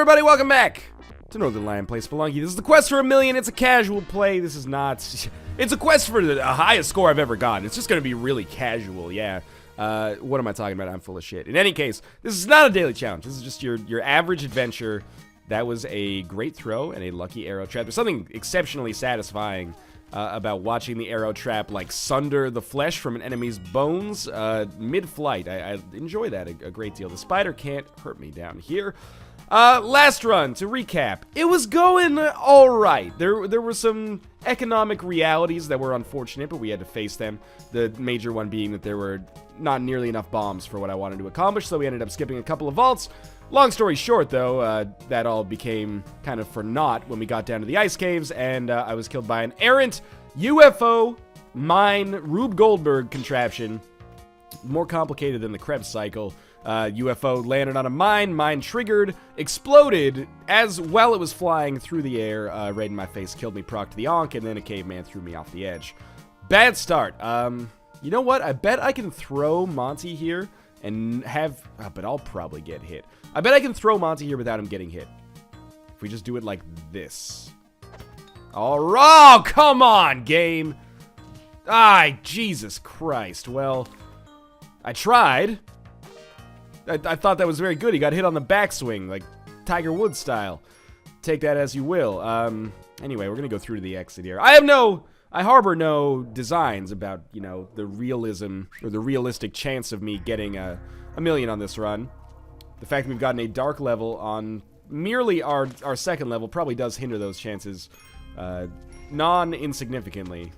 everybody, welcome back to Northernlion Plays Spelunky. This is the quest for 1,000,000. It's a casual play. This is not... It's a quest for the highest score I've ever gotten. It's just going to be really casual, yeah. What am I talking about? I'm full of shit. In any case, this is not a daily challenge. This is just your average adventure. That was a great throw and a lucky arrow trap. There's something exceptionally satisfying about watching the arrow trap like sunder the flesh from an enemy's bones mid-flight. I enjoy that a great deal. The spider can't hurt me down here. Last run, to recap, it was going alright. There were some economic realities that were unfortunate, but we had to face them. The major one being that there were not nearly enough bombs for what I wanted to accomplish, so we ended up skipping a couple of vaults. Long story short, though, that all became kind of for naught when we got down to the ice caves, and I was killed by an errant UFO mine Rube Goldberg contraption. More complicated than the Krebs cycle. UFO landed on a mine triggered, exploded as while it was flying through the air, right in my face, killed me, proc to the onk, and then a caveman threw me off the edge. Bad start. You know what? I bet I can throw Monty here and have... but I'll probably get hit. I bet I can throw Monty here without him getting hit. If we just do it like this. Oh, come on, game! Jesus Christ. Well, I tried. I thought that was very good. He got hit on the backswing, like Tiger Woods style. Take that as you will. Anyway, we're gonna go through to the exit here. I harbor no designs about, you know, the realism or the realistic chance of me getting a 1,000,000 on this run. The fact that we've gotten a dark level on merely our second level probably does hinder those chances non-insignificantly.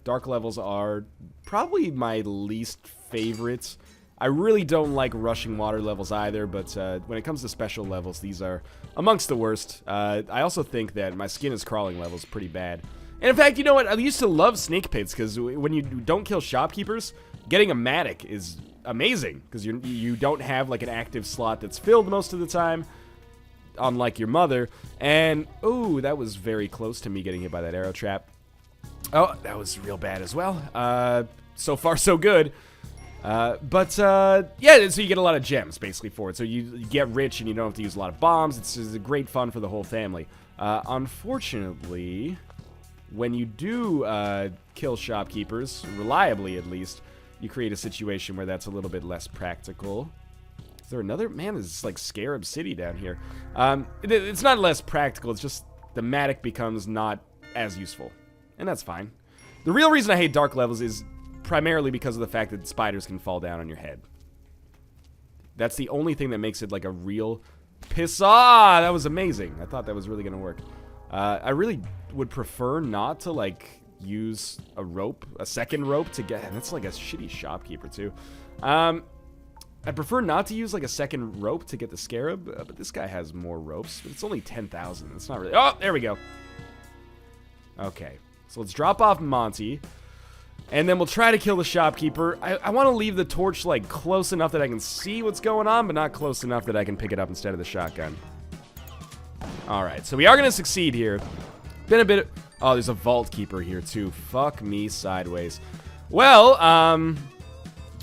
Dark levels are probably my least favorite. I really don't like rushing water levels either, but when it comes to special levels, these are amongst the worst. I also think that my skin is crawling level is pretty bad. And in fact, you know what? I used to love snake pits, because when you don't kill shopkeepers, getting a matic is amazing, because you don't have like an active slot that's filled most of the time, unlike your mother. And, ooh, that was very close to me getting hit by that arrow trap. Oh, that was real bad as well. So far, so good. Yeah, so you get a lot of gems, basically, for it. So you get rich and you don't have to use a lot of bombs. It's a great fun for the whole family. Unfortunately, when you do kill shopkeepers, reliably at least, you create a situation where that's a little bit less practical. Is there another? Man, there's like Scarab City down here. It's not less practical, it's just the matic becomes not as useful. And that's fine. The real reason I hate dark levels is primarily because of the fact that spiders can fall down on your head. That's the only thing that makes it like a real piss. That was amazing. I thought that was really gonna work. I really would prefer not to like use a rope, a second rope to get. That's like a shitty shopkeeper too. I prefer not to use like a second rope to get the scarab, but this guy has more ropes. But it's only 10,000. It's not really. Oh, there we go. Okay, so let's drop off Monty. And then we'll try to kill the shopkeeper. I want to leave the torch, like, close enough that I can see what's going on, but not close enough that I can pick it up instead of the shotgun. Alright, so we are going to succeed here. Been a bit... Oh, there's a vault keeper here, too. Fuck me sideways. Well,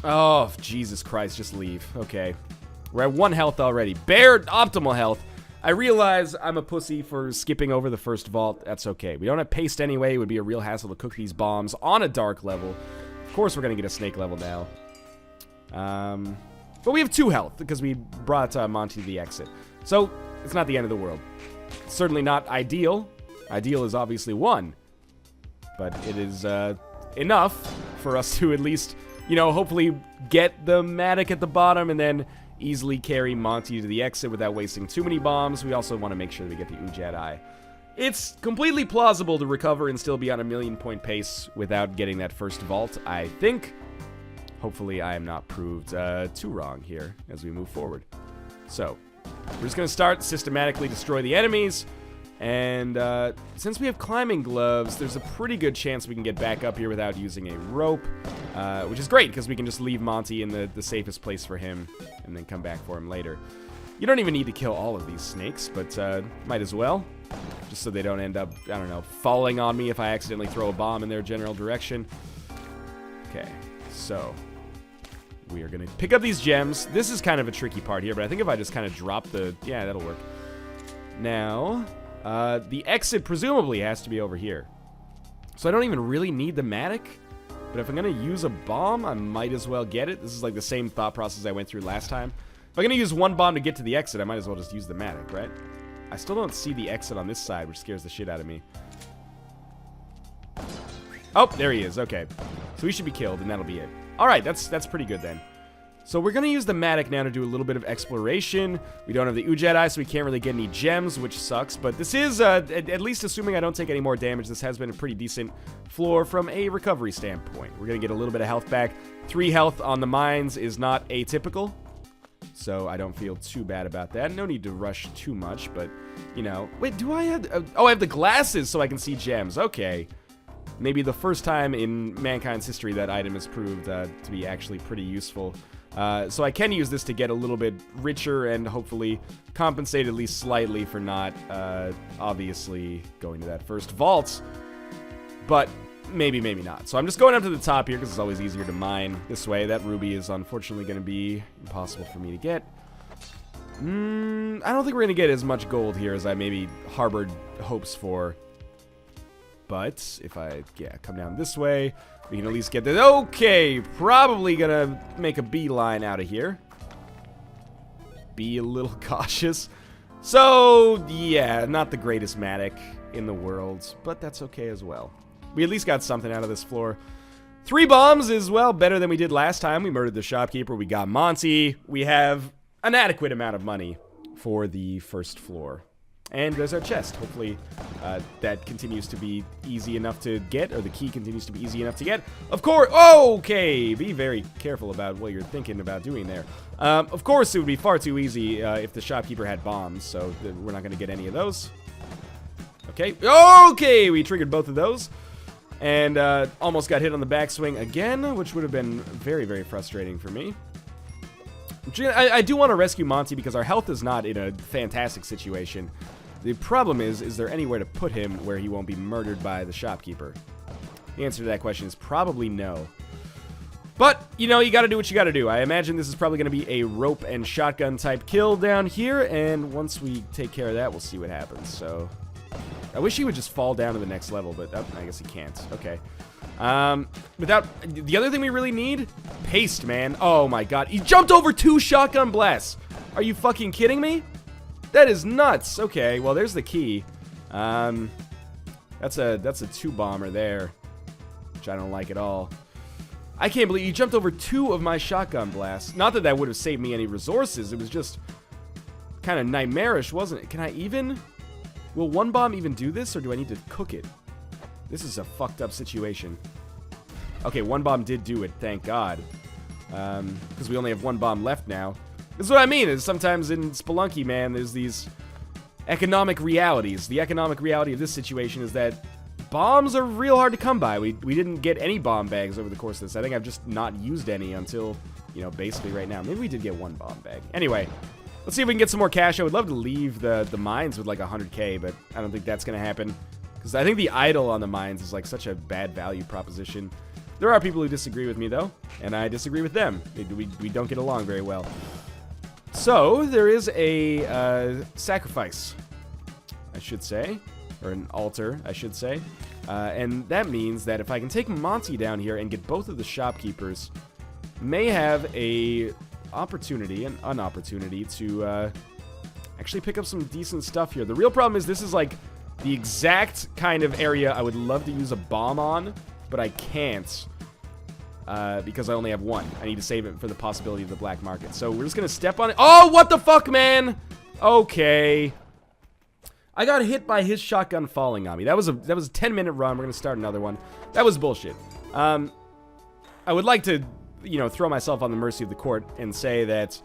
oh, Jesus Christ, just leave. Okay. We're at 1 health already. Bare optimal health. I realize I'm a pussy for skipping over the first vault. That's okay. We don't have paste anyway. It would be a real hassle to cook these bombs on a dark level. Of course, we're going to get a snake level now. But we have 2 health because we brought Monty to the exit. So, it's not the end of the world. It's certainly not ideal. Ideal is obviously 1. But it is enough for us to at least, you know, hopefully get the matic at the bottom and then easily carry Monty to the exit without wasting too many bombs. We also want to make sure that we get the Ujad Eye. It's completely plausible to recover and still be on a 1,000,000 point pace without getting that first vault, I think. Hopefully I am not proved too wrong here as we move forward. So, we're just going to start systematically destroy the enemies. And since we have climbing gloves, there's a pretty good chance we can get back up here without using a rope, which is great because we can just leave Monty in the safest place for him and then come back for him later. You don't even need to kill all of these snakes, but might as well, just so they don't end up, I don't know, falling on me if I accidentally throw a bomb in their general direction. Okay, so we are going to pick up these gems. This is kind of a tricky part here, but I think if I just kind of drop the... Yeah, that'll work. Now, the exit presumably has to be over here. So I don't even really need the Matic. But if I'm going to use a bomb, I might as well get it. This is like the same thought process I went through last time. If I'm going to use one bomb to get to the exit, I might as well just use the Matic, right? I still don't see the exit on this side, which scares the shit out of me. Oh, there he is. Okay. So he should be killed, and that'll be it. All right, that's pretty good then. So we're going to use the Matic now to do a little bit of exploration. We don't have the Ujedi, so we can't really get any gems, which sucks. But this is, at least assuming I don't take any more damage, this has been a pretty decent floor from a recovery standpoint. We're going to get a little bit of health back. 3 health on the mines is not atypical, so I don't feel too bad about that. No need to rush too much, but, you know. Wait, do I have... oh, I have the glasses so I can see gems. Okay. Maybe the first time in mankind's history that item has proved to be actually pretty useful. So I can use this to get a little bit richer and hopefully compensate at least slightly for not, obviously, going to that first vault. But maybe, maybe not. So I'm just going up to the top here because it's always easier to mine this way. That ruby is unfortunately going to be impossible for me to get. I don't think we're going to get as much gold here as I maybe harbored hopes for. But if I, come down this way, we can at least get this. Okay, probably gonna make a beeline out of here. Be a little cautious. So, yeah, not the greatest Matic in the world, but that's okay as well. We at least got something out of this floor. 3 bombs is, well, better than we did last time. We murdered the shopkeeper. We got Monty. We have an adequate amount of money for the first floor. And there's our chest. Hopefully that continues to be easy enough to get, or the key continues to be easy enough to get. Of course, okay, be very careful about what you're thinking about doing there. Of course, it would be far too easy if the shopkeeper had bombs, so we're not going to get any of those. Okay, we triggered both of those. And almost got hit on the backswing again, which would have been very, very frustrating for me. I do want to rescue Monty because our health is not in a fantastic situation. The problem is there anywhere to put him where he won't be murdered by the shopkeeper? The answer to that question is probably no. But, you know, you gotta do what you gotta do. I imagine this is probably gonna be a rope and shotgun type kill down here, and once we take care of that, we'll see what happens. So, I wish he would just fall down to the next level, but I guess he can't. Okay. Without the other thing we really need, paste, man. Oh my god, he jumped over 2 shotgun blasts. Are you fucking kidding me? That is nuts. Okay, well there's the key. That's a 2 bomber there, which I don't like at all. I can't believe he jumped over 2 of my shotgun blasts. Not that that would have saved me any resources. It was just kind of nightmarish, wasn't it? Can I even? Will 1 bomb even do this, or do I need to cook it? This is a fucked up situation. Okay, 1 bomb did do it, thank God. Because we only have 1 bomb left now. This is what I mean, is sometimes in Spelunky, man, there's these economic realities. The economic reality of this situation is that bombs are real hard to come by. We didn't get any bomb bags over the course of this. I think I've just not used any until, you know, basically right now. Maybe we did get 1 bomb bag. Anyway, let's see if we can get some more cash. I would love to leave the mines with like 100k, but I don't think that's going to happen. Because I think the idle on the mines is like such a bad value proposition. There are people who disagree with me, though, and I disagree with them. We don't get along very well. So, there is a sacrifice, I should say. Or an altar, I should say. And that means that if I can take Monty down here and get both of the shopkeepers, may have an opportunity to actually pick up some decent stuff here. The real problem is this is like the exact kind of area I would love to use a bomb on, but I can't because I only have 1. I need to save it for the possibility of the black market. So we're just going to step on it. Oh, what the fuck, man? Okay. I got hit by his shotgun falling on me. That was a 10-minute run. We're going to start another one. That was bullshit. I would like to, you know, throw myself on the mercy of the court and say that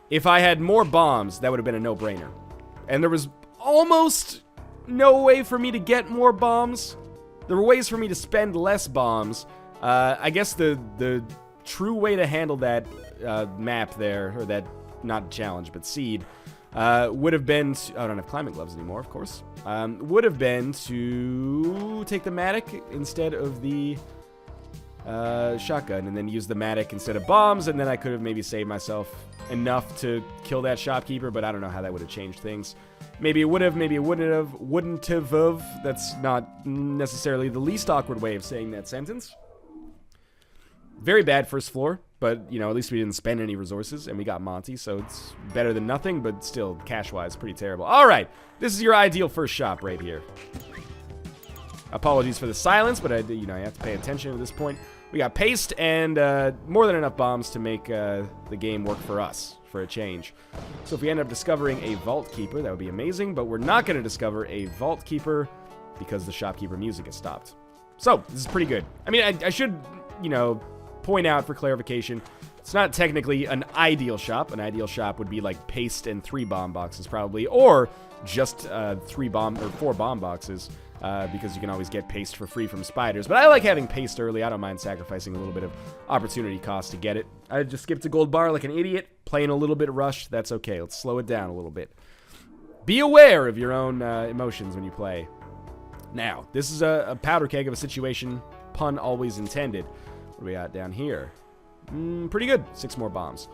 if I had more bombs, that would have been a no-brainer. And there was almost no way for me to get more bombs. There were ways for me to spend less bombs. I guess the true way to handle that map there, or that, not challenge, but seed, would have been to, I don't have climate gloves anymore, of course. Would have been to take the Matic instead of the shotgun and then use the Matic instead of bombs, and then I could have maybe saved myself enough to kill that shopkeeper, but I don't know how that would have changed things. Maybe it would have, maybe it wouldn't have. That's not necessarily the least awkward way of saying that sentence. Very bad first floor, but, you know, at least we didn't spend any resources, and we got Monty, so it's better than nothing, but still, cash-wise, pretty terrible. All right, this is your ideal first shop right here. Apologies for the silence, but I have to pay attention at this point. We got paste and more than enough bombs to make the game work for us, for a change. So if we end up discovering a Vault Keeper, that would be amazing, but we're not going to discover a Vault Keeper because the shopkeeper music has stopped. So, this is pretty good. I mean, I should, you know, point out for clarification, it's not technically an ideal shop. An ideal shop would be like paste and 3 bomb boxes probably, or just 4 bomb boxes. Because you can always get paste for free from spiders. But I like having paste early. I don't mind sacrificing a little bit of opportunity cost to get it. I just skipped a gold bar like an idiot, playing a little bit rushed. That's okay. Let's slow it down a little bit. Be aware of your own emotions when you play. Now, this is a powder keg of a situation. Pun always intended. What do we got down here? Pretty good. 6 more bombs.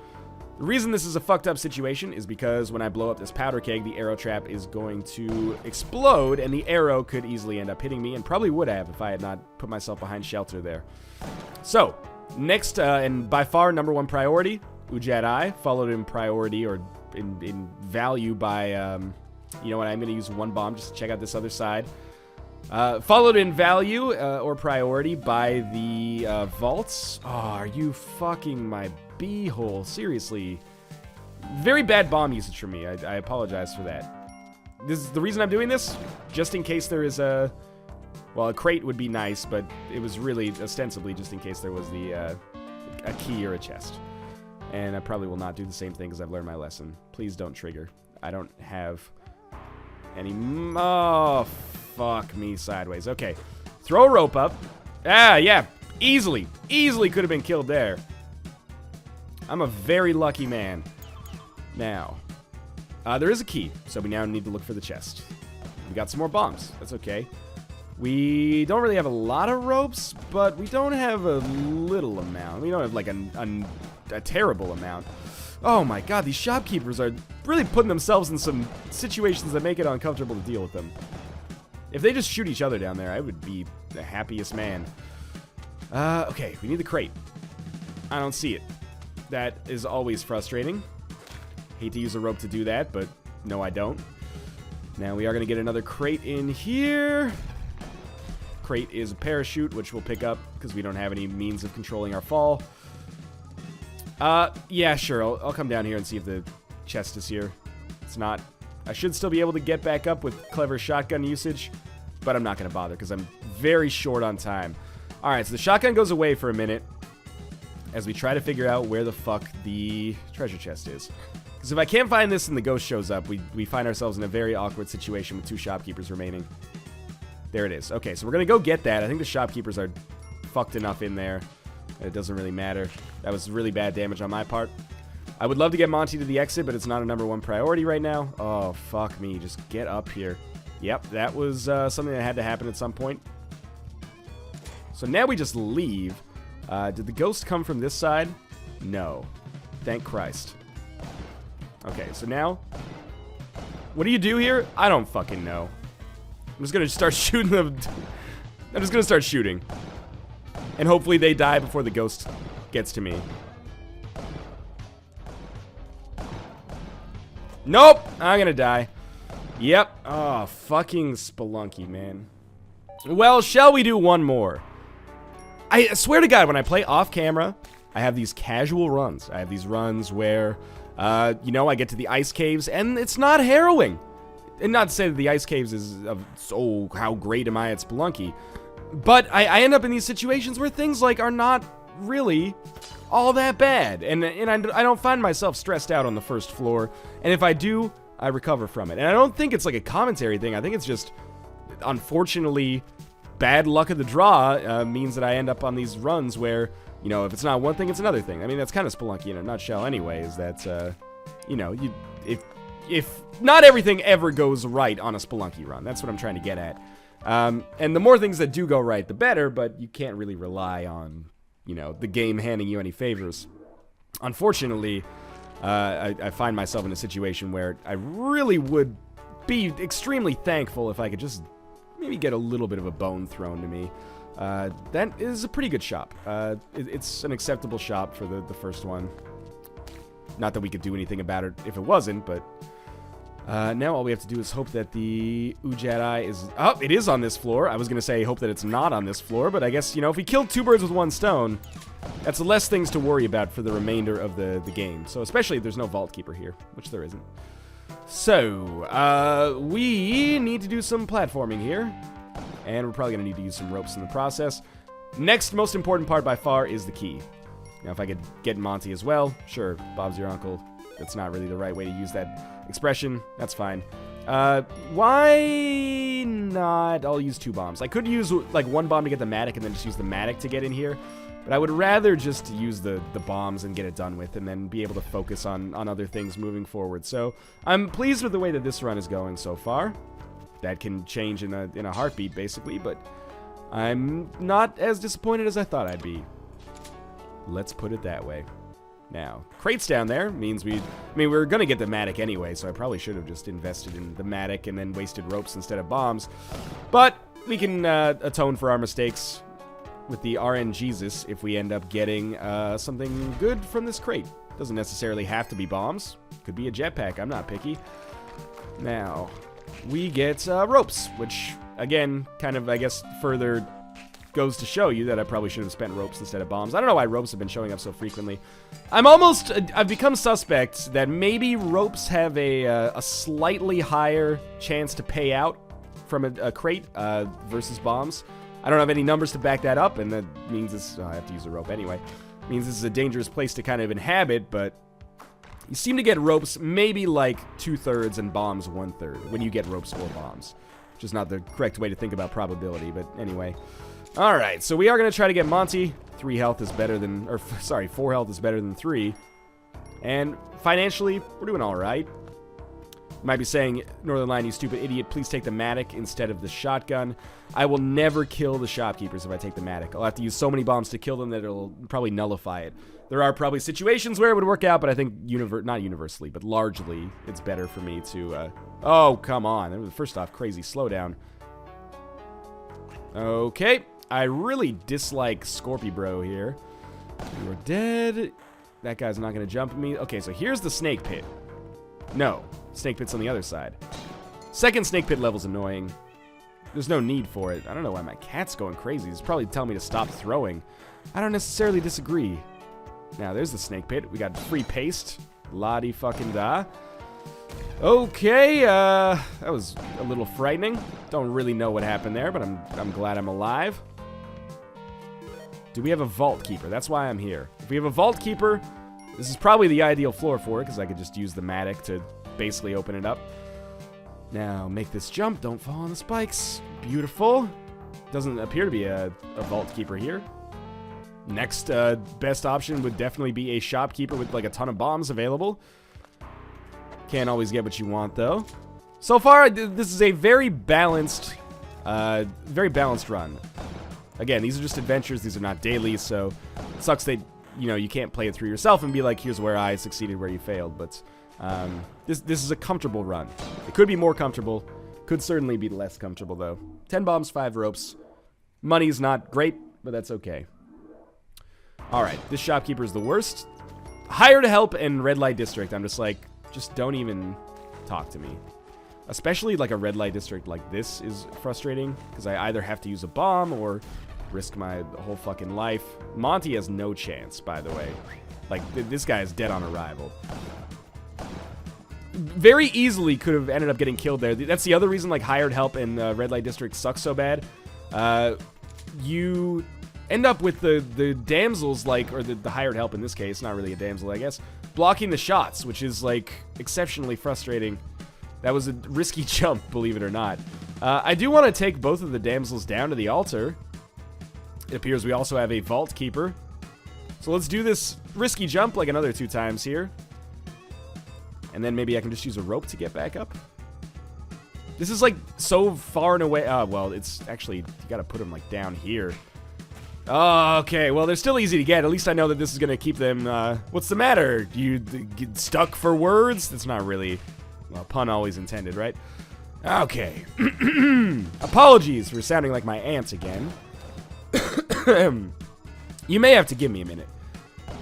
The reason this is a fucked up situation is because when I blow up this powder keg, the arrow trap is going to explode, and the arrow could easily end up hitting me, and probably would have if I had not put myself behind shelter there. So, next, and by far number 1 priority, Ujat-I, followed in priority, or in value by, you know what, I'm going to use 1 bomb just to check out this other side. Followed in value, or priority, by the vaults. Oh, are you fucking my beehole? Seriously. Very bad bomb usage for me. I apologize for that. This is the reason I'm doing this, just in case there is a... Well, a crate would be nice, but it was really ostensibly just in case there was a key or a chest. And I probably will not do the same thing because I've learned my lesson. Please don't trigger. I don't have any... Oh, fuck me sideways. Okay. Throw a rope up. Ah, yeah. Easily could have been killed there. I'm a very lucky man. Now, there is a key, so we now need to look for the chest. We got some more bombs. That's okay. We don't really have a lot of ropes, but we don't have a little amount. We don't have, like, a terrible amount. Oh, my God. These shopkeepers are really putting themselves in some situations that make it uncomfortable to deal with them. If they just shoot each other down there, I would be the happiest man. Okay, we need the crate. I don't see it. That is always frustrating. Hate to use a rope to do that, but no, I don't. Now we are going to get another crate in here. Crate is a parachute, which we'll pick up because we don't have any means of controlling our fall. Yeah, sure. I'll come down here and see if the chest is here. It's not. I should still be able to get back up with clever shotgun usage, but I'm not going to bother because I'm very short on time. All right, so the shotgun goes away for a minute as we try to figure out where the fuck the treasure chest is. Because if I can't find this and the ghost shows up, we find ourselves in a very awkward situation with 2 shopkeepers remaining. There it is. Okay, so we're going to go get that. I think the shopkeepers are fucked enough in there that it doesn't really matter. That was really bad damage on my part. I would love to get Monty to the exit, but it's not a number 1 priority right now. Oh, fuck me. Just get up here. Yep, that was something that had to happen at some point. So now we just leave. Did the ghost come from this side? No. Thank Christ. Okay, so now... What do you do here? I don't fucking know. I'm just gonna start shooting them. I'm just gonna start shooting. And hopefully they die before the ghost gets to me. Nope! I'm gonna die. Yep. Oh, fucking Spelunky, man. Well, shall we do one more? I swear to God, when I play off camera, I have these casual runs. I have these runs where, you know, I get to the ice caves, and it's not harrowing. And not to say that the ice caves is, oh, how great am I at Spelunky. But I end up in these situations where things, like, are not really all that bad. And I don't find myself stressed out on the first floor. And if I do, I recover from it. And I don't think it's, like, a commentary thing. I think it's just, unfortunately... bad luck of the draw means that I end up on these runs where, you know, if it's not one thing, it's another thing. I mean, that's kind of Spelunky in a nutshell anyway, is that, you know, if not everything ever goes right on a Spelunky run. That's what I'm trying to get at. And the more things that do go right, the better, but you can't really rely on you know, the game handing you any favors. Unfortunately, I find myself in a situation where I really would be extremely thankful if I could just maybe get a little bit of a bone thrown to me. That is a pretty good shop. It's an acceptable shop for the first one. Not that we could do anything about it if it wasn't, but now all we have to do is hope that the Ujat-Eye is... Oh, it is on this floor. I was going to say hope that it's not on this floor, but I guess, you know, if we killed 2 birds with 1 stone, that's less things to worry about for the remainder of the game. So especially if there's no Vault Keeper here, which there isn't. So, we need to do some platforming here. And we're probably going to need to use some ropes in the process. Next most important part by far is the key. Now, if I could get Monty as well, sure, Bob's your uncle. That's not really the right way to use that expression. That's fine. Why not? I'll use 2 bombs. I could use, like, 1 bomb to get the Matic and then just use the Matic to get in here. But I would rather just use the bombs and get it done with and then be able to focus on other things moving forward. So, I'm pleased with the way that this run is going so far. That can change in a heartbeat, basically, but I'm not as disappointed as I thought I'd be. Let's put it that way. Now, crates down there means we're gonna get the Matic anyway, so I probably should have just invested in the Matic and then wasted ropes instead of bombs. But we can atone for our mistakes with the RNGesus if we end up getting something good from this crate. Doesn't necessarily have to be bombs. Could be a jetpack. I'm not picky. Now, we get ropes, which, again, kind of, I guess, further goes to show you that I probably should have spent ropes instead of bombs. I don't know why ropes have been showing up so frequently. I've become suspect that maybe ropes have a slightly higher chance to pay out from a crate versus bombs. I don't have any numbers to back that up, and that means I have to use a rope anyway. It means this is a dangerous place to kind of inhabit, but you seem to get ropes maybe like 2/3 and bombs 1/3 when you get ropes or bombs. Which is not the correct way to think about probability, but anyway. Alright, so we are going to try to get Monty. 4 health is better than 3. And financially, we're doing alright. You might be saying, Northernlion, you stupid idiot, please take the Matic instead of the shotgun. I will never kill the shopkeepers if I take the Matic. I'll have to use so many bombs to kill them that it'll probably nullify it. There are probably situations where it would work out, but I think not universally, but largely, it's better for me to... Oh, come on. First off, crazy slowdown. Okay. I really dislike Scorpy Bro here. You're dead. That guy's not going to jump at me. Okay, so here's the snake pit. No. Snake pit's on the other side. Second snake pit level's annoying. There's no need for it. I don't know why my cat's going crazy. He's probably telling me to stop throwing. I don't necessarily disagree. Now, there's the snake pit. We got free paste. La-di-fucking-da. Okay, that was a little frightening. Don't really know what happened there, but I'm glad I'm alive. Do we have a Vault Keeper? That's why I'm here. If we have a Vault Keeper, this is probably the ideal floor for it, because I could just use the Matic to basically open it up. Now, make this jump. Don't fall on the spikes. Beautiful. Doesn't appear to be a Vault Keeper here. Next best option would definitely be a shopkeeper with like a ton of bombs available. Can't always get what you want, though. So far, this is a very balanced run. Again, these are just adventures. These are not dailies, so it sucks that, you know, you can't play it through yourself and be like, here's where I succeeded, where you failed. But this is a comfortable run. It could be more comfortable. Could certainly be less comfortable, though. 10 bombs, 5 ropes. Money's not great, but that's okay. All right, this shopkeeper is the worst. Hired help in red light district. I'm just like, just don't even talk to me. Especially like a red light district like this is frustrating because I either have to use a bomb or risk my whole fucking life. Monty has no chance, by the way. Like, this guy is dead on arrival. Very easily could have ended up getting killed there. That's the other reason, like, hired help in red light district sucks so bad. You end up with the damsels, like, or the hired help in this case, not really a damsel, I guess, blocking the shots, which is, like, exceptionally frustrating. That was a risky jump, believe it or not. I do want to take both of the damsels down to the altar. It appears we also have a Vault Keeper. So let's do this risky jump like another 2 times here. And then maybe I can just use a rope to get back up. This is like so far and away. Well, it's actually, you gotta put him like down here. Oh, okay. Well, they're still easy to get. At least I know that this is going to keep them... what's the matter? You get stuck for words? That's not really... Well, pun always intended, right? Okay. Apologies for sounding like my aunt again. You may have to give me a minute.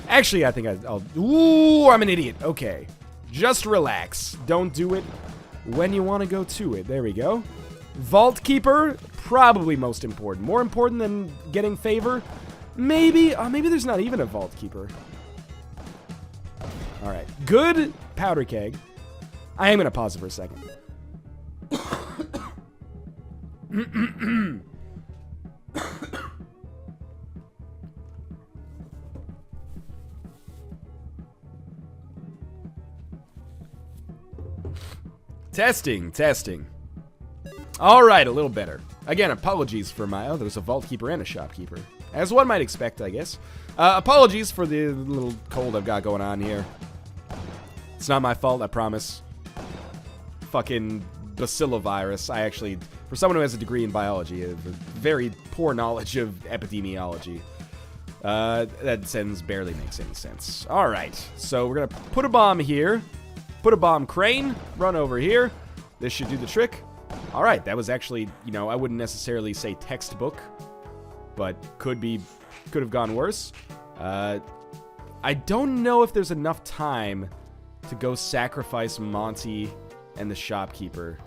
Actually, I think I'll... Ooh, I'm an idiot. Okay. Just relax. Don't do it when you want to go to it. There we go. Vault Keeper, probably most important. More important than getting favor? Maybe. Maybe there's not even a Vault Keeper. All right. Good powder keg. I am going to pause it for a second. Testing. All right, a little better. Again, apologies for my... Oh, there's a vault keeper and a shopkeeper. As one might expect, I guess. Apologies for the little cold I've got going on here. It's not my fault, I promise. Fucking bacillovirus. I actually... For someone who has a degree in biology, I have a very poor knowledge of epidemiology. That sentence barely makes any sense. All right, so we're going to put a bomb here. Put a bomb crane. Run over here. This should do the trick. All right, that was actually, you know, I wouldn't necessarily say textbook, but could have gone worse. I don't know if there's enough time to go sacrifice Monty and the shopkeeper.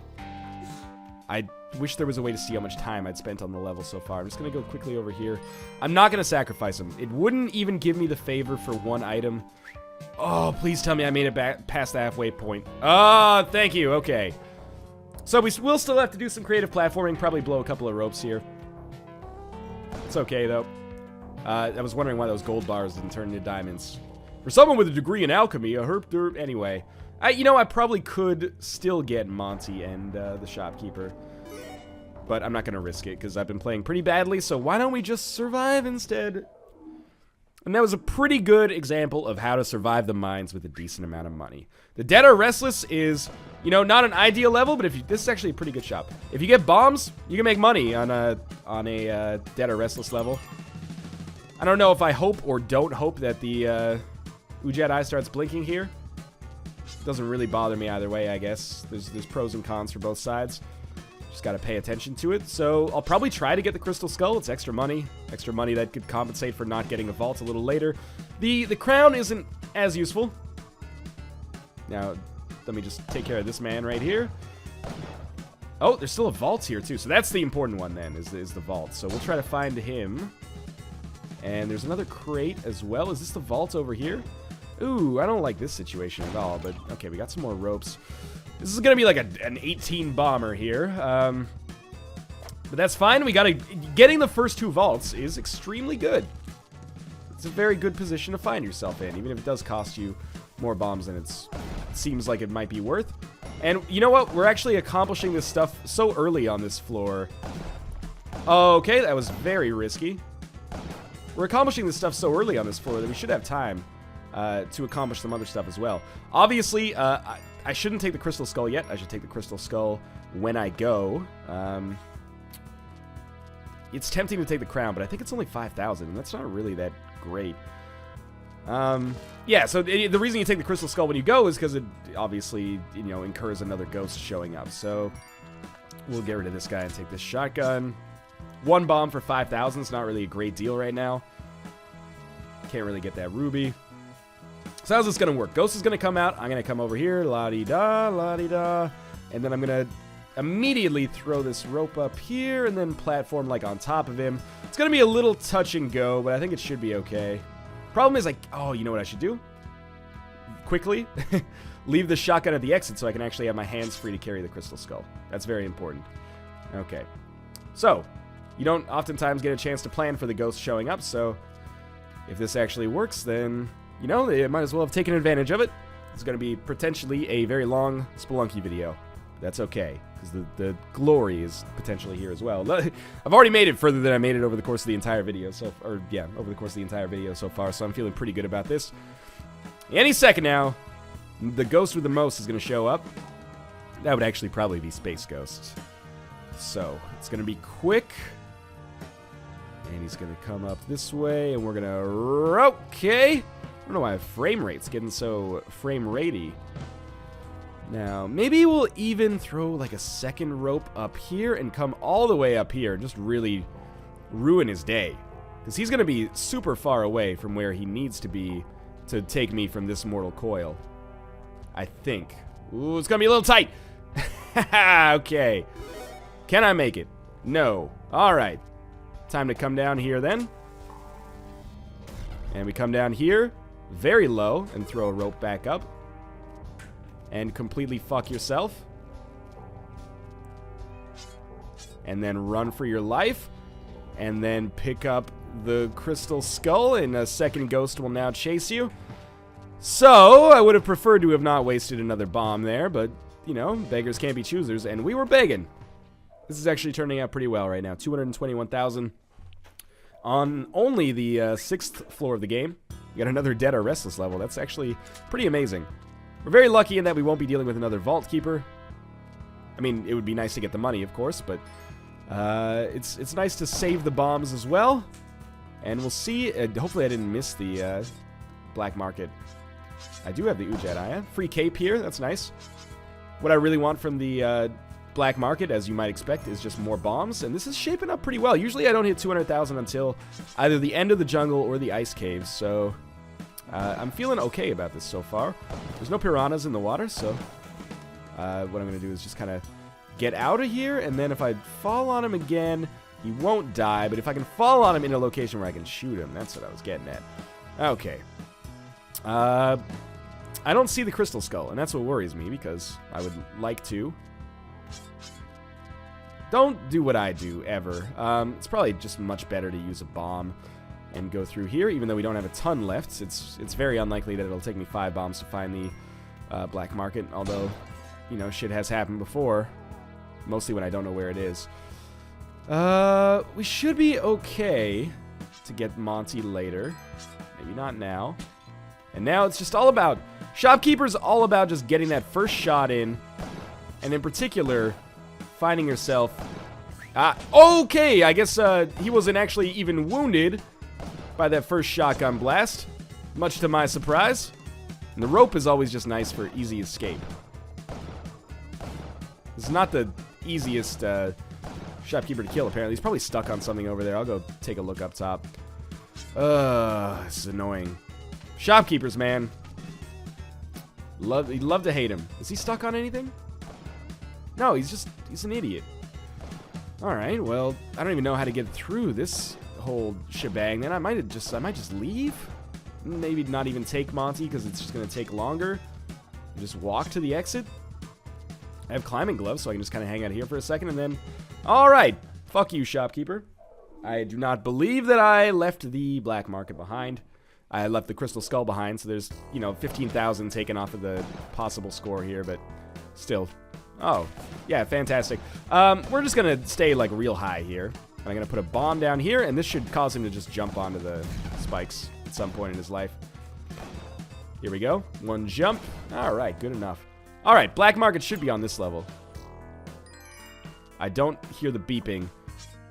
I wish there was a way to see how much time I'd spent on the level so far. I'm just going to go quickly over here. I'm not going to sacrifice him. It wouldn't even give me the favor for one item. Oh, please tell me I made it back past the halfway point. Oh, thank you. Okay. So we will still have to do some creative platforming, probably blow a couple of ropes here. It's okay, though. I was wondering why those gold bars didn't turn into diamonds. For someone with a degree in alchemy, a herp derp. Anyway, I probably could still get Monty and the shopkeeper. But I'm not going to risk it, because I've been playing pretty badly, so why don't we just survive instead? And that was a pretty good example of how to survive the mines with a decent amount of money. The Dead or Restless is, you know, not an ideal level, but this is actually a pretty good shop. If you get bombs, you can make money on a Dead or Restless level. I don't know if I hope or don't hope that the Ujat eye starts blinking here. Doesn't really bother me either way, I guess. There's pros and cons for both sides. Just got to pay attention to it. So I'll probably try to get the Crystal Skull. It's extra money that could compensate for not getting a vault a little later. The crown isn't as useful. Now, let me just take care of this man right here. Oh, there's still a vault here too. So that's the important one then, is the vault. So we'll try to find him. And there's another crate as well. Is this the vault over here? Ooh, I don't like this situation at all. But okay, we got some more ropes. This is going to be like an 18 bomber here. But that's fine. Getting the first two vaults is extremely good. It's a very good position to find yourself in, even if it does cost you more bombs than it seems like it might be worth. And you know what? We're actually accomplishing this stuff so early on this floor. Okay, that was very risky. We're accomplishing this stuff so early on this floor that we should have time to accomplish some other stuff as well. Obviously, I shouldn't take the Crystal Skull yet. I should take the Crystal Skull when I go. It's tempting to take the crown, but I think it's only 5,000, and that's not really that great. Yeah, so the reason you take the Crystal Skull when you go is because it obviously, you know, incurs another ghost showing up. So we'll get rid of this guy and take this shotgun. One bomb for 5,000 is not really a great deal right now. Can't really get that ruby. So how's this going to work? Ghost is going to come out. I'm going to come over here. La-di-da, la-di-da. And then I'm going to immediately throw this rope up here and then platform like on top of him. It's going to be a little touch and go, but I think it should be okay. Problem is, like, oh, you know what I should do? Quickly, leave the shotgun at the exit so I can actually have my hands free to carry the Crystal Skull. That's very important. Okay. So, you don't oftentimes get a chance to plan for the ghost showing up, so if this actually works, then, you know, they might as well have taken advantage of it. It's going to be potentially a very long Spelunky video. That's okay, because the glory is potentially here as well. I've already made it further than I made it over the course of the entire video, over the course of the entire video so far, so I'm feeling pretty good about this. Any second now, the ghost with the most is going to show up. That would actually probably be Space Ghost. So, it's going to be quick And he's going to come up this way, and we're going to... Okay. I don't know why frame rate's getting so frame ratey. Now, maybe we'll even throw like a second rope up here and come all the way up here and just really ruin his day. Because he's going to be super far away from where he needs to be to take me from this mortal coil. I think. Ooh, it's going to be a little tight. Okay. Can I make it? No. All right. Time to come down here then. And we come down here very low and throw a rope back up. And completely fuck yourself. And then run for your life. And then pick up the crystal skull, and a second ghost will now chase you. So, I would have preferred to have not wasted another bomb there, but, you know, beggars can't be choosers, and we were begging. This is actually turning out pretty well right now. 221,000 on only the 6th floor of the game. We got another Dead or Restless level. That's actually pretty amazing. We're very lucky in that we won't be dealing with another Vault Keeper. I mean, it would be nice to get the money, of course, but it's nice to save the bombs as well. And we'll see. Hopefully I didn't miss the black market. I do have the Ujat. Free cape here. That's nice. What I really want from the black market, as you might expect, is just more bombs. And this is shaping up pretty well. Usually I don't hit 200,000 until either the end of the jungle or the ice caves. So I'm feeling okay about this so far. There's no piranhas in the water, so what I'm going to do is just kind of get out of here. And then if I fall on him again, he won't die. But if I can fall on him in a location where I can shoot him, that's what I was getting at. Okay. I don't see the crystal skull, and that's what worries me, because I would like to. Don't do what I do, ever. It's probably just much better to use a bomb and go through here, even though we don't have a ton left. It's very unlikely that it'll take me 5 bombs to find the black market, although, you know, shit has happened before, mostly when I don't know where it is. We should be okay to get Monty later. Maybe not now. And now it's just all about... Shopkeepers all about just getting that first shot in. And in particular, finding yourself... okay, I guess he wasn't actually even wounded by that first shotgun blast. Much to my surprise. And the rope is always just nice for easy escape. It's not the easiest shopkeeper to kill, apparently. He's probably stuck on something over there. I'll go take a look up top. This is annoying. Shopkeepers, man. You'd love to hate him. Is he stuck on anything? No, he's an idiot. Alright, well, I don't even know how to get through this whole shebang. Then I might just leave? Maybe not even take Monty, because it's just going to take longer. Just walk to the exit. I have climbing gloves, so I can just kind of hang out here for a second, and then... Alright, fuck you, shopkeeper. I do not believe that I left the black market behind. I left the crystal skull behind, so there's, you know, 15,000 taken off of the possible score here, but still. Oh, yeah, fantastic. We're just going to stay, like, real high here. And I'm going to put a bomb down here, and this should cause him to just jump onto the spikes at some point in his life. Here we go. One jump. All right, good enough. All right, black market should be on this level. I don't hear the beeping,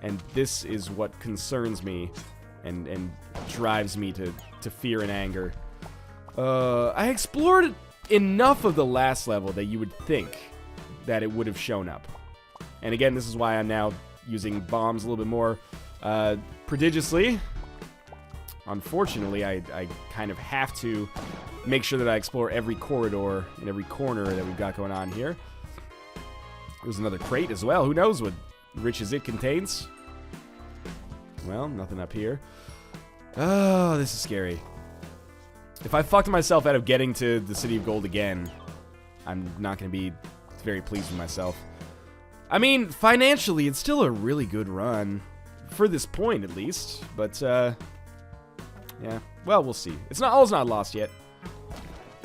and this is what concerns me and drives me to fear and anger. I explored enough of the last level that you would think that it would have shown up. And again, this is why I'm now using bombs a little bit more prodigiously. Unfortunately, I kind of have to make sure that I explore every corridor and every corner that we've got going on here. There's another crate as well. Who knows what riches it contains? Well, nothing up here. Oh, this is scary. If I fucked myself out of getting to the City of Gold again, I'm not going to be very pleased with myself. I mean, financially, it's still a really good run. For this point, at least. But, yeah. Well, we'll see. All's not lost yet.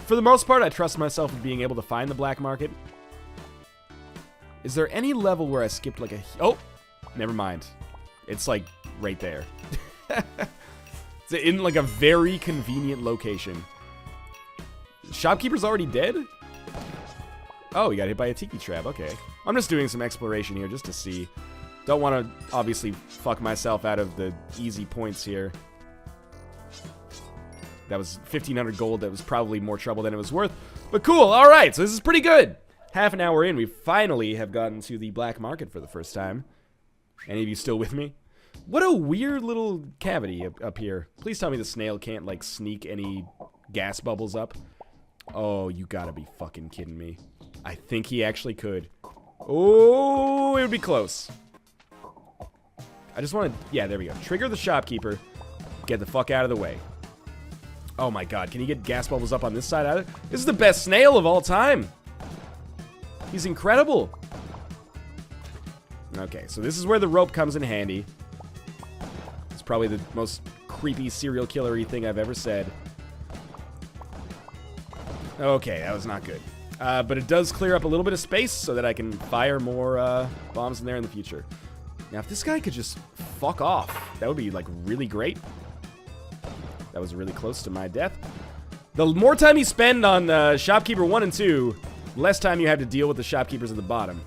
For the most part, I trust myself in being able to find the black market. Is there any level where I skipped like a... Oh! Never mind. It's like right there. It's in like a very convenient location. Shopkeeper's already dead? Oh, he got hit by a tiki trap. Okay. I'm just doing some exploration here just to see. Don't want to, obviously, fuck myself out of the easy points here. That was 1,500 gold. That was probably more trouble than it was worth. But cool. All right. So this is pretty good. Half an hour in, we finally have gotten to the black market for the first time. Any of you still with me? What a weird little cavity up here. Please tell me the snail can't, like, sneak any gas bubbles up. Oh, you gotta be fucking kidding me. I think he actually could. Oh, it would be close. I just want to... Yeah, there we go. Trigger the shopkeeper. Get the fuck out of the way. Oh my god, can you get gas bubbles up on this side either? This is the best snail of all time. He's incredible. Okay, so this is where the rope comes in handy. It's probably the most creepy serial killer-y thing I've ever said. Okay, that was not good. But it does clear up a little bit of space so that I can fire more bombs in there in the future. Now, if this guy could just fuck off, that would be, like, really great. That was really close to my death. The more time you spend on Shopkeeper 1 and 2, less time you have to deal with the shopkeepers at the bottom.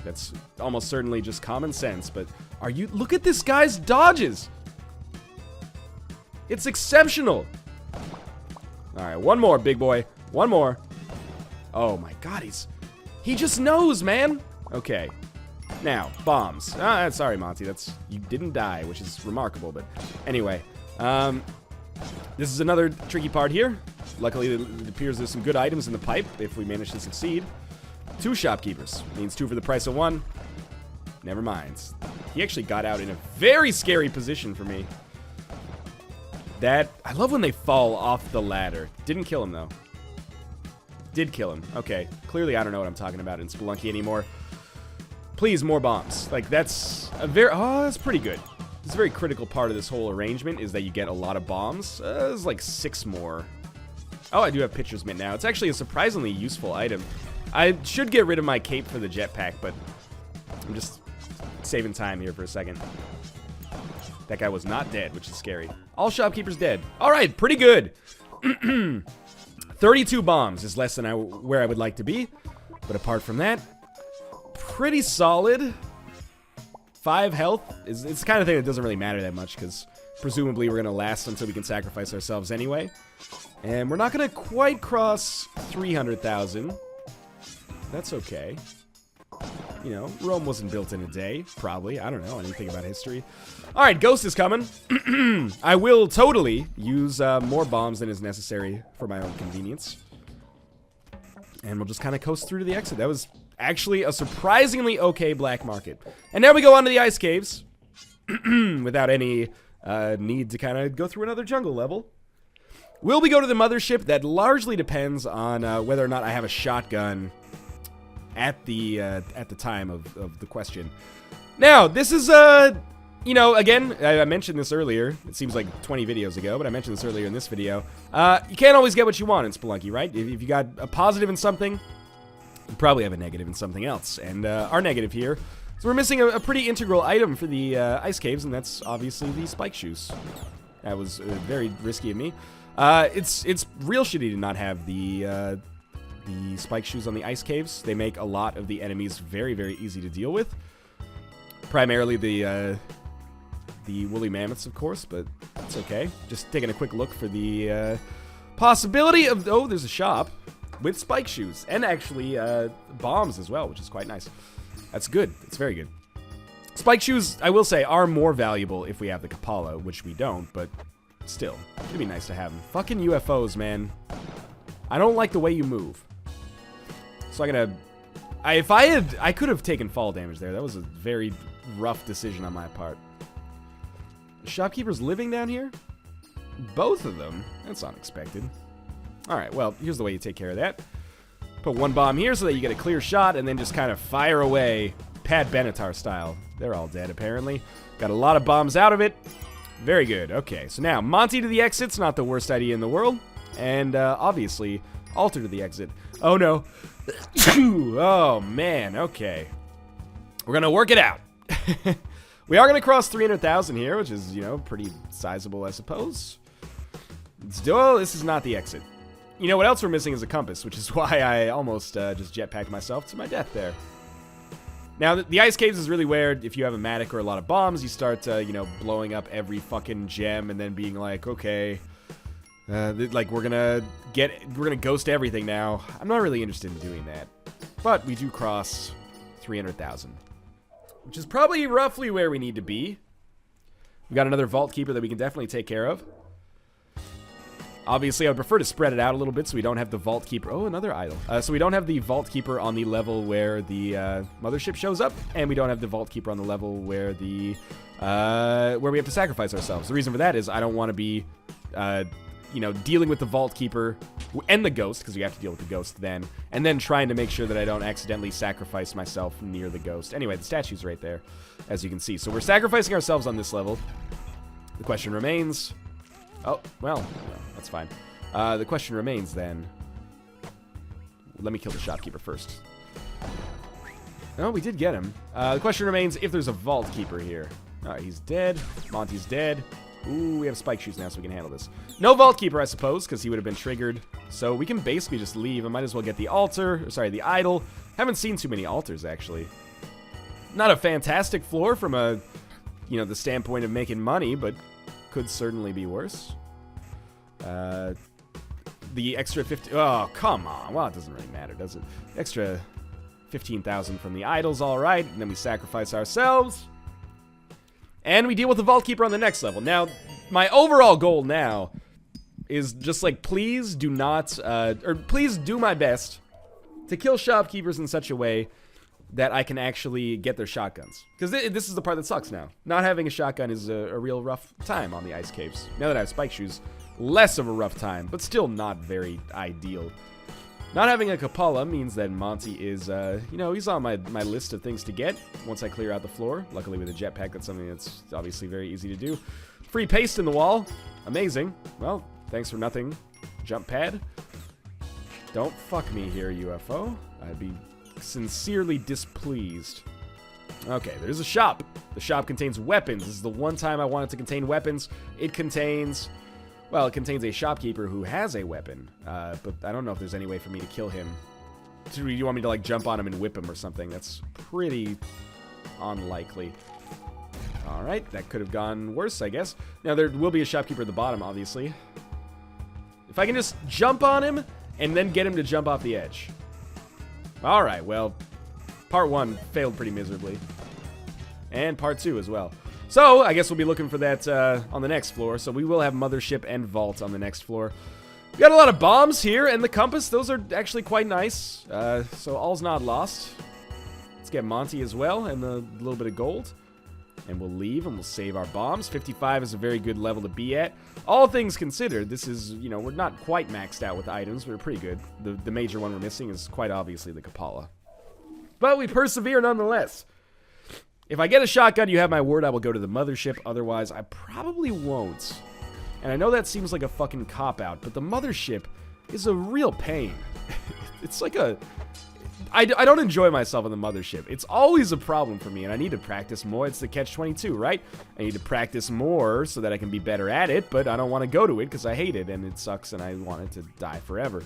That's almost certainly just common sense, but are you... Look at this guy's dodges! It's exceptional! Alright, one more, big boy. One more. Oh my god, he just knows, man! Okay. Now, bombs. Sorry, Monty, you didn't die, which is remarkable, but anyway. This is another tricky part here. Luckily, it appears there's some good items in the pipe if we manage to succeed. 2 shopkeepers. Means 2 for the price of 1. Never mind. He actually got out in a very scary position for me. I love when they fall off the ladder. Didn't kill him, though. Did kill him. Okay. Clearly, I don't know what I'm talking about in Spelunky anymore. Please, more bombs. Like, that's a very... Oh, that's pretty good. It's a very critical part of this whole arrangement is that you get a lot of bombs. There's like 6 more. Oh, I do have Pitcher's Mitt now. It's actually a surprisingly useful item. I should get rid of my cape for the jetpack, but I'm just saving time here for a second. That guy was not dead, which is scary. All shopkeepers dead. All right, pretty good. 32 bombs is less than where I would like to be. But apart from that, pretty solid. 5 health. It's the kind of thing that doesn't really matter that much because presumably we're going to last until we can sacrifice ourselves anyway. And we're not going to quite cross 300,000. That's okay. You know, Rome wasn't built in a day, probably. I don't know anything about history. All right, Ghost is coming. I will totally use more bombs than is necessary for my own convenience. And we'll just kind of coast through to the exit. That was actually a surprisingly okay black market. And now we go on to the ice caves without any need to kind of go through another jungle level. Will we go to the Mothership? That largely depends on whether or not I have a shotgun at the time of the question. Now, this is, you know, again, I mentioned this earlier. It seems like 20 videos ago, but I mentioned this earlier in this video. You can't always get what you want in Spelunky, right? If you got a positive in something, you probably have a negative in something else. And our negative here is we're missing a pretty integral item for the ice caves, and that's obviously the spike shoes. That was very risky of me. It's real shitty to not have the spike shoes on the ice caves. They make a lot of the enemies very, very easy to deal with. Primarily the woolly mammoths, of course, but it's okay. Just taking a quick look for the possibility of... Oh, there's a shop with spike shoes and actually bombs as well, which is quite nice. That's good. It's very good. Spike shoes, I will say, are more valuable if we have the Kapala, which we don't, but still, it'd be nice to have them. Fucking UFOs, man. I don't like the way you move. So I'm gonna... I could have taken fall damage there. That was a very rough decision on my part. The shopkeepers living down here? Both of them? That's unexpected. Alright, well, here's the way you take care of that. Put one bomb here so that you get a clear shot, and then just kind of fire away, Pat Benatar style. They're all dead, apparently. Got a lot of bombs out of it. Very good. Okay, so now, Monty to the exit's not the worst idea in the world. And, obviously, Alter to the exit. Oh, no. Oh, man. Okay. We're gonna work it out. We are gonna cross 300,000 here, which is, you know, pretty sizable, I suppose. Still, this is not the exit. You know, what else we're missing is a compass, which is why I almost just jetpacked myself to my death there. Now, the ice caves is really where, if you have a Matic or a lot of bombs, you start, you know, blowing up every fucking gem and then being like, okay, like, we're gonna ghost everything now. I'm not really interested in doing that. But we do cross 300,000, which is probably roughly where we need to be. We got another Vault Keeper that we can definitely take care of. Obviously, I would prefer to spread it out a little bit so we don't have the Vault Keeper. Oh, another idol. So we don't have the Vault Keeper on the level where the Mothership shows up, and we don't have the Vault Keeper on the level where the where we have to sacrifice ourselves. The reason for that is I don't want to be, you know, dealing with the Vault Keeper and the Ghost, because you have to deal with the Ghost then, and then trying to make sure that I don't accidentally sacrifice myself near the Ghost. Anyway, the statue's right there, as you can see. So we're sacrificing ourselves on this level. The question remains... Oh, well, that's fine. The question remains then... Let me kill the shopkeeper first. Oh, we did get him. The question remains if there's a Vault Keeper here. Alright, he's dead. Monty's dead. Ooh, we have spike shoes now, so we can handle this. No Vault Keeper, I suppose, because he would have been triggered. So we can basically just leave. I might as well get the altar. Or, sorry, the idol. Haven't seen too many altars, actually. Not a fantastic floor from a, you know, the standpoint of making money, but could certainly be worse. The extra 50... Oh, come on. Well, it doesn't really matter, does it? Extra 15,000 from the idols, all right. And then we sacrifice ourselves. And we deal with the Vault Keeper on the next level. Now, my overall goal now is just like, please do not, or please do my best to kill shopkeepers in such a way that I can actually get their shotguns. Because this is the part that sucks now. Not having a shotgun is a real rough time on the ice caves. Now that I have spike shoes, less of a rough time, but still not very ideal. Not having a Kapala means that Monty is, you know, he's on my list of things to get once I clear out the floor. Luckily with a jetpack, that's something that's obviously very easy to do. Free paste in the wall. Amazing. Well, thanks for nothing, jump pad. Don't fuck me here, UFO. I'd be sincerely displeased. Okay, there's a shop. The shop contains weapons. This is the one time I want it to contain weapons. It contains... Well, it contains a shopkeeper who has a weapon, but I don't know if there's any way for me to kill him. Do you want me to, like, jump on him and whip him or something? That's pretty unlikely. Alright, that could have gone worse, I guess. Now, there will be a shopkeeper at the bottom, obviously. If I can just jump on him and then get him to jump off the edge. Alright, well, part 1 failed pretty miserably. And part 2 as well. So, I guess we'll be looking for that on the next floor. So we will have Mothership and Vault on the next floor. We got a lot of bombs here, and the compass. Those are actually quite nice. So all's not lost. Let's get Monty as well, and a little bit of gold. And we'll leave, and we'll save our bombs. 55 is a very good level to be at. All things considered, this is, you know, we're not quite maxed out with items, but we're pretty good. The major one we're missing is quite obviously the Kapala. But we persevere nonetheless. If I get a shotgun, you have my word, I will go to the Mothership. Otherwise, I probably won't. And I know that seems like a fucking cop-out, but the Mothership is a real pain. It's like a... I don't enjoy myself on the Mothership. It's always a problem for me, and I need to practice more. It's the catch-22, right? I need to practice more so that I can be better at it, but I don't want to go to it because I hate it, and it sucks, and I want it to die forever.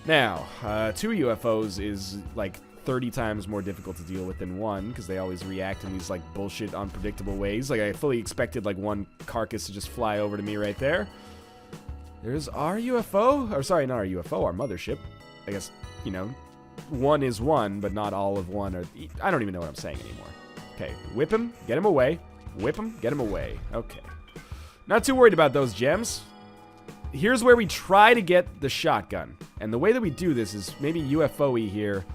Now, 2 UFOs is, like... 30 times more difficult to deal with than one, because they always react in these, like, bullshit, unpredictable ways. Like, I fully expected, like, one carcass to just fly over to me right there. There's our UFO. Or, sorry, not our UFO, our Mothership. I guess, you know, one is one, but not all of one. Or I don't even know what I'm saying anymore. Okay, whip him, get him away. Whip him, get him away. Okay. Not too worried about those gems. Here's where we try to get the shotgun. And the way that we do this is maybe UFO-y here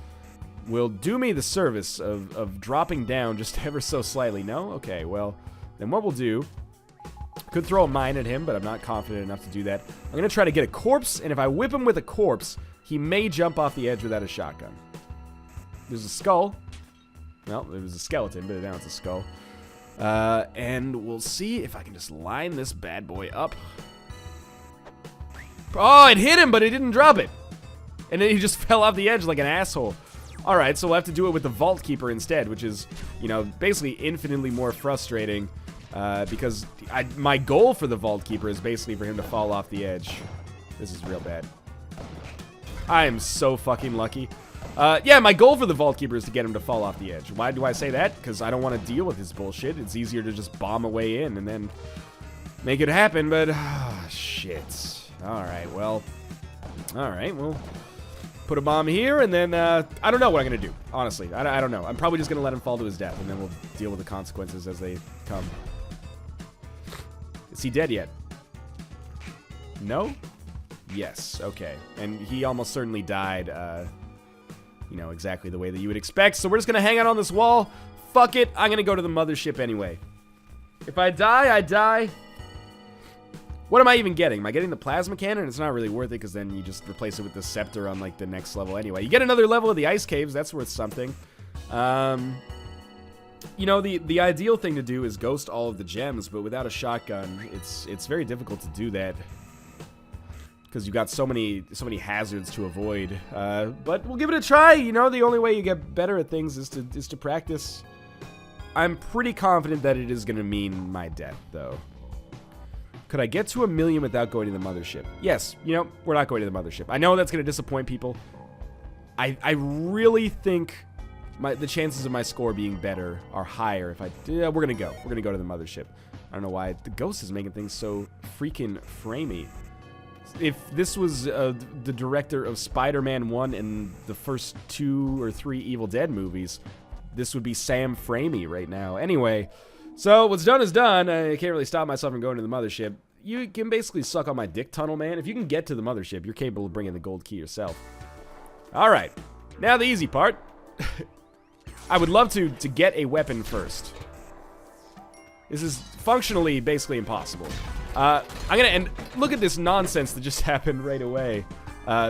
will do me the service of dropping down just ever so slightly. No? Okay, well, then what we'll do... Could throw a mine at him, but I'm not confident enough to do that. I'm going to try to get a corpse, and if I whip him with a corpse, he may jump off the edge without a shotgun. There's a skull. Well, it was a skeleton, but now it's a skull. And we'll see if I can just line this bad boy up. Oh, it hit him, but it didn't drop it. And then he just fell off the edge like an asshole. Alright, so we'll have to do it with the Vault Keeper instead, which is, you know, basically infinitely more frustrating. Because my goal for the Vault Keeper is basically for him to fall off the edge. This is real bad. I am so fucking lucky. Yeah, my goal for the Vault Keeper is to get him to fall off the edge. Why do I say that? Because I don't want to deal with his bullshit. It's easier to just bomb a way in and then make it happen, but... shit. Alright, well... Alright, well... Put a bomb here, and then, I don't know what I'm going to do, honestly. I don't know. I'm probably just going to let him fall to his death, and then we'll deal with the consequences as they come. Is he dead yet? No? Yes, okay. And he almost certainly died, you know, exactly the way that you would expect. So we're just going to hang out on this wall. Fuck it. I'm going to go to the mothership anyway. If I die, I die. What am I even getting? Am I getting the plasma cannon? It's not really worth it because then you just replace it with the scepter on like the next level anyway. You get another level of the ice caves. That's worth something. You know, the ideal thing to do is ghost all of the gems, but without a shotgun, it's very difficult to do that because you've got so many hazards to avoid. But we'll give it a try. You know, the only way you get better at things is to practice. I'm pretty confident that it is going to mean my death, though. Could I get to 1 million without going to the mothership? Yes. You know, we're not going to the mothership. I know that's going to disappoint people. I really think the chances of my score being better are higher if I... Yeah, we're going to go. We're going to go to the mothership. I don't know why. The ghost is making things so freaking framey. If this was the director of Spider-Man 1 and the first 2 or 3 Evil Dead movies, this would be Sam Framey right now. Anyway... So, what's done is done. I can't really stop myself from going to the mothership. You can basically suck on my dick tunnel, man. If you can get to the mothership, you're capable of bringing the gold key yourself. Alright. Now the easy part. I would love to get a weapon first. This is functionally basically impossible. I'm gonna end... Look at this nonsense that just happened right away.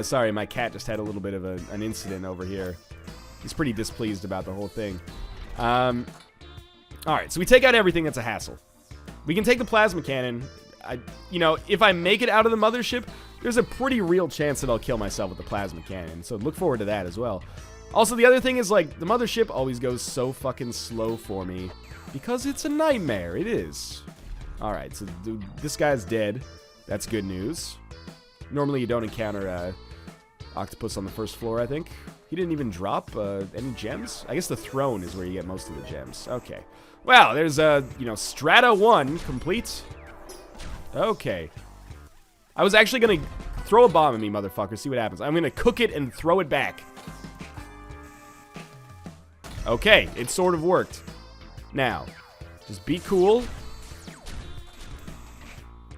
Sorry, my cat just had a little bit of an incident over here. He's pretty displeased about the whole thing. Alright, so we take out everything that's a hassle. We can take the plasma cannon. You know, if I make it out of the mothership, there's a pretty real chance that I'll kill myself with the plasma cannon. So look forward to that as well. Also, the other thing is, like, the mothership always goes so fucking slow for me. Because it's a nightmare. It is. Alright, so this guy's dead. That's good news. Normally you don't encounter octopus on the first floor, I think. He didn't even drop any gems? I guess the throne is where you get most of the gems. Okay. Well, there's, you know, Strata 1 complete. Okay. I was actually going to throw a bomb at me, motherfucker. See what happens. I'm going to cook it and throw it back. Okay, it sort of worked. Now, just be cool.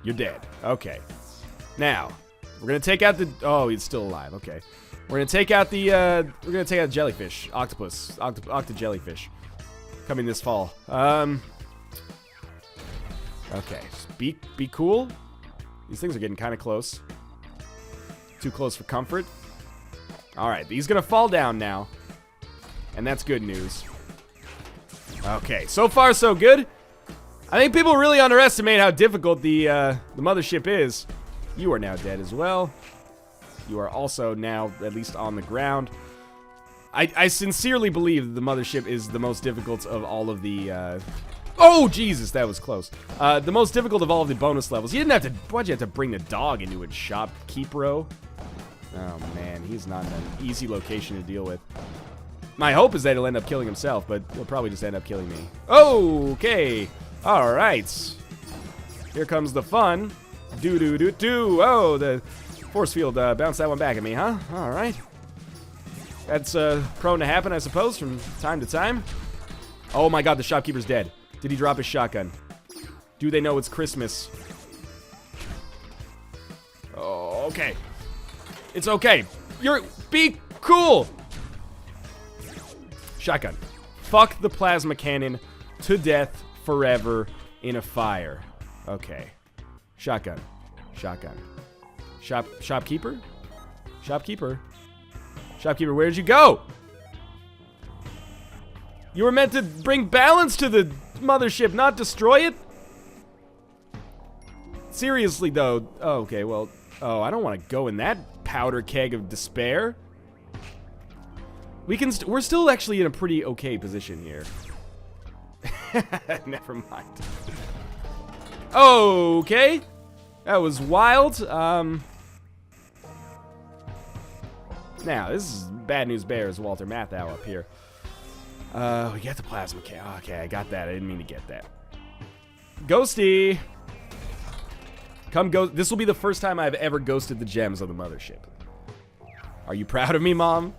You're dead. Okay. Now, we're going to take out the... Oh, he's still alive. Okay. We're going to take out the... we're going to take out the jellyfish. Octopus. Octo-jellyfish. Coming this fall. Okay. Just be cool. These things are getting kind of close. Too close for comfort. Alright, he's going to fall down now. And that's good news. Okay, so far so good. I think people really underestimate how difficult the mothership is. You are now dead as well. You are also now at least on the ground. I sincerely believe the mothership is the most difficult of all of the... Oh, Jesus, that was close. The most difficult of all of the bonus levels. You didn't have to... Why'd you have to bring the dog into it, shopkeeper? Oh, man, he's not an easy location to deal with. My hope is that he'll end up killing himself, but he'll probably just end up killing me. Okay. All right. Here comes the fun. Do-do-do-do. Oh, the force field bounced that one back at me, huh? All right. That's prone to happen, I suppose, from time to time. Oh my god, the shopkeeper's dead. Did he drop his shotgun? Do they know it's Christmas? Oh, okay. It's okay. Be cool. Shotgun. Fuck the plasma cannon to death forever in a fire. Okay. Shotgun. Shotgun. Shopkeeper? Shopkeeper? Shopkeeper, where'd you go? You were meant to bring balance to the mothership, not destroy it? Seriously, though. Oh, okay, well... Oh, I don't want to go in that powder keg of despair. We're still actually in a pretty okay position here. Never mind. Okay. That was wild. Now, this is Bad News Bears, Walter Matthau up here. We get the plasma can. Okay, I got that. I didn't mean to get that. Ghosty! Come ghost. This will be the first time I've ever ghosted the gems of the Mothership. Are you proud of me, Mom?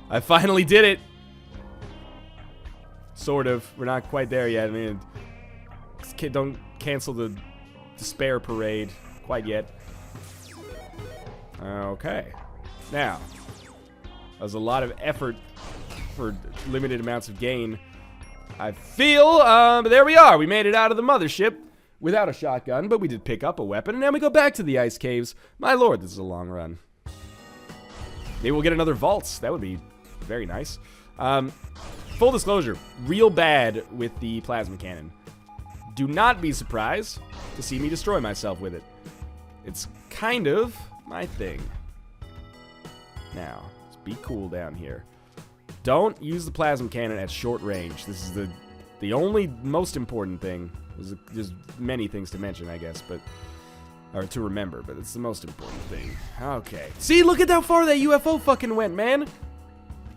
I finally did it. Sort of. We're not quite there yet. I mean, don't cancel the despair parade quite yet. Okay. Now, that was a lot of effort for limited amounts of gain. I feel, but there we are. We made it out of the Mothership without a shotgun, but we did pick up a weapon, and then we go back to the ice caves. My lord, this is a long run. Maybe we'll get another vault. That would be very nice. Full disclosure, real bad with the plasma cannon. Do not be surprised to see me destroy myself with it. It's kind of my thing. Now, let's be cool down here. Don't use the plasma cannon at short range. This is the only most important thing. There's many things to mention, I guess, or to remember, but it's the most important thing. Okay. See, look at how far that UFO fucking went, man.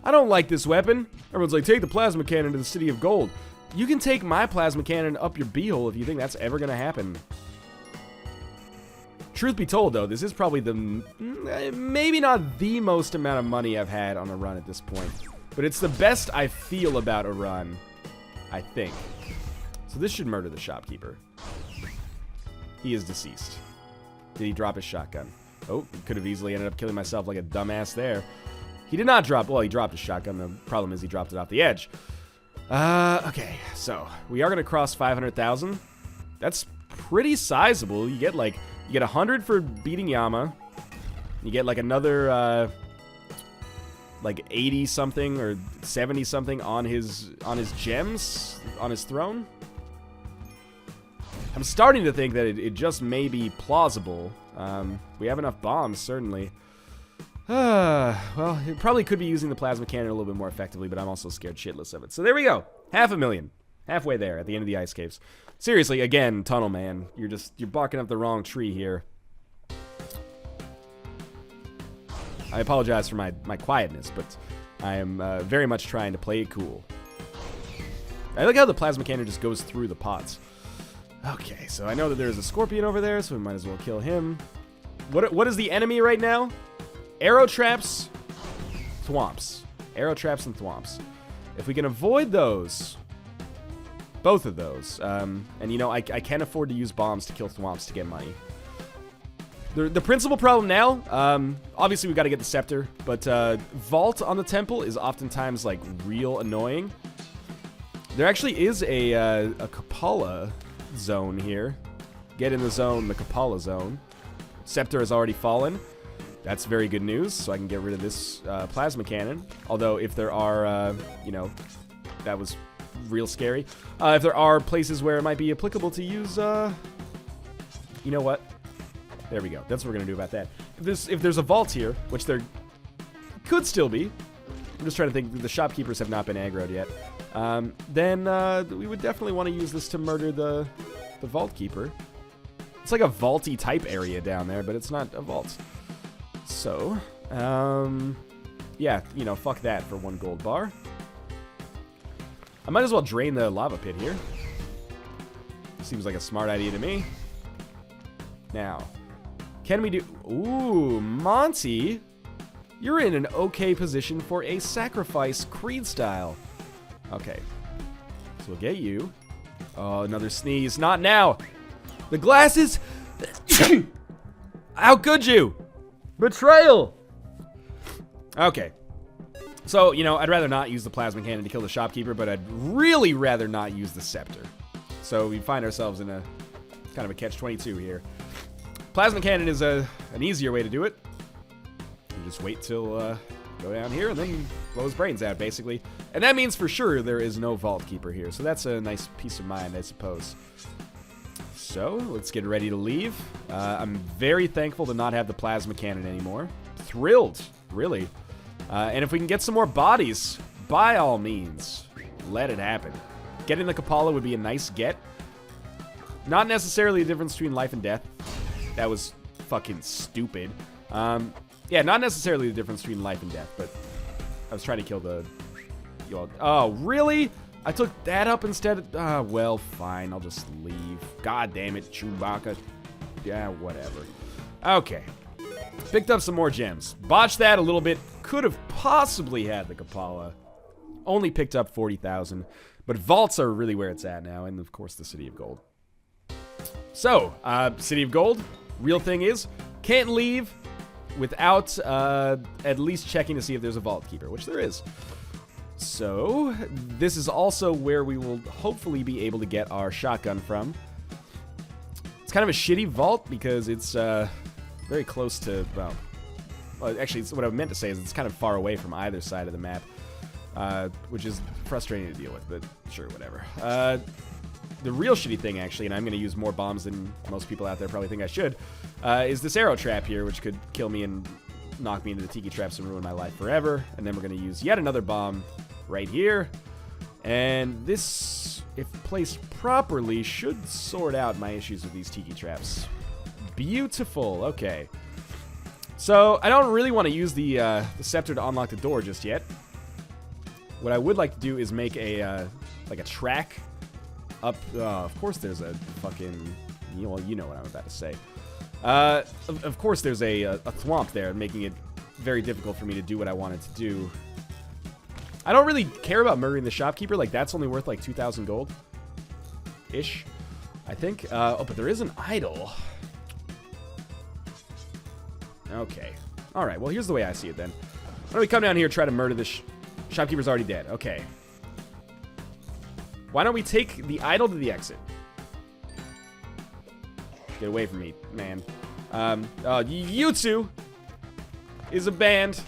I don't like this weapon. Everyone's like, take the plasma cannon to the City of Gold. You can take my plasma cannon up your beehole if you think that's ever gonna happen. Truth be told, though, this is probably maybe not the most amount of money I've had on a run at this point. But it's the best I feel about a run, I think. So this should murder the shopkeeper. He is deceased. Did he drop his shotgun? Oh, could have easily ended up killing myself like a dumbass there. He did not drop, well, he dropped his shotgun. The problem is he dropped it off the edge. Okay, so we are going to cross 500,000. That's pretty sizable. You get 100 for beating Yama. You get like another, like 80 something or 70 something on his gems, on his throne. I'm starting to think that it just may be plausible. We have enough bombs, certainly. Well, it probably could be using the plasma cannon a little bit more effectively, but I'm also scared shitless of it. So there we go. 500,000. Halfway there at the end of the ice caves. Seriously, again, Tunnel Man, you're barking up the wrong tree here. I apologize for my quietness, but I am very much trying to play it cool. I like how the plasma cannon just goes through the pots. Okay, so I know that there's a scorpion over there, so we might as well kill him. What is the enemy right now? Arrow traps, thwomps. Arrow traps and thwomps. If we can avoid those, both of those, and you know, I can afford to use bombs to kill thwomps to get money. The principal problem now, obviously we got to get the scepter, but vault on the temple is oftentimes like real annoying. There actually is a Kapala zone here. Get in the zone, the Kapala zone. Scepter has already fallen. That's very good news, so I can get rid of this plasma cannon. Although if there are, you know, that was real scary. If there are places where it might be applicable to use, you know what? There we go. That's what we're going to do about that. If there's a vault here, which there could still be, I'm just trying to think, the shopkeepers have not been aggroed yet, then we would definitely want to use this to murder the vault keeper. It's like a vaulty type area down there, but it's not a vault. So, yeah, you know, fuck that for 1 gold bar. I might as well drain the lava pit here. Seems like a smart idea to me. Now, can we do... Ooh, Monty, you're in an okay position for a sacrifice Creed style. Okay, so we'll get you. Oh, another sneeze. Not now. The glasses... How could you? Betrayal! Okay. So, you know, I'd rather not use the plasma cannon to kill the shopkeeper, but I'd really rather not use the scepter. So we find ourselves in a kind of a catch-22 here. Plasma cannon is an easier way to do it. You just wait till go down here and then blow his brains out, basically. And that means for sure there is no vault keeper here. So that's a nice peace of mind, I suppose. So, let's get ready to leave. I'm very thankful to not have the plasma cannon anymore. Thrilled, really. And if we can get some more bodies, by all means, let it happen. Getting the Kapala would be a nice get. Not necessarily a difference between life and death. That was fucking stupid. Yeah, not necessarily the difference between life and death, but I was trying to kill the... Oh, really? I took that up instead of... well, fine. I'll just leave. God damn it, Chewbacca. Yeah, whatever. Okay. Picked up some more gems. Botched that a little bit. Could have possibly had the Kapala. Only picked up 40,000. But vaults are really where it's at now. And, of course, the City of Gold. So, City of Gold. Real thing is, can't leave without at least checking to see if there's a vault keeper, which there is. So, this is also where we will hopefully be able to get our shotgun from. It's kind of a shitty vault because it's very close to, well, actually, what I meant to say is it's kind of far away from either side of the map, which is frustrating to deal with, but sure, whatever. The real shitty thing, actually, and I'm going to use more bombs than most people out there probably think I should, is this arrow trap here, which could kill me and knock me into the tiki traps and ruin my life forever. And then we're going to use yet another bomb right here. And this, if placed properly, should sort out my issues with these tiki traps. Beautiful. Okay. So, I don't really want to use the scepter to unlock the door just yet. What I would like to do is make a, like a track up. Of course there's a fucking, well, you know what I'm about to say. Of course there's a thwomp there, making it very difficult for me to do what I wanted to do. I don't really care about murdering the shopkeeper. Like, that's only worth like 2,000 gold-ish, I think. Oh, but there is an idol. Okay. All right, well, here's the way I see it then. Why don't we come down here and try to murder this shopkeeper's already dead. Okay. Why don't we take the idol to the exit? Get away from me, man. Yutsu is a band.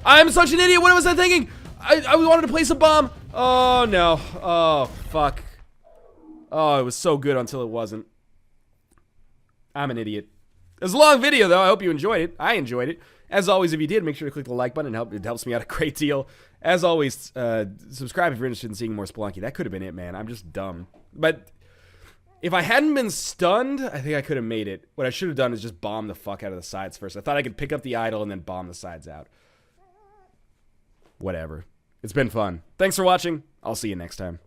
I'm such an idiot. What was I thinking? I wanted to place a bomb. Oh, no. Oh, fuck. Oh, it was so good until it wasn't. I'm an idiot. It was a long video, though. I hope you enjoyed it. I enjoyed it. As always, if you did, make sure to click the like button. It helps me out a great deal. As always, subscribe if you're interested in seeing more Spelunky. That could have been it, man. I'm just dumb. But if I hadn't been stunned, I think I could have made it. What I should have done is just bomb the fuck out of the sides first. I thought I could pick up the idol and then bomb the sides out. Whatever. It's been fun. Thanks for watching. I'll see you next time.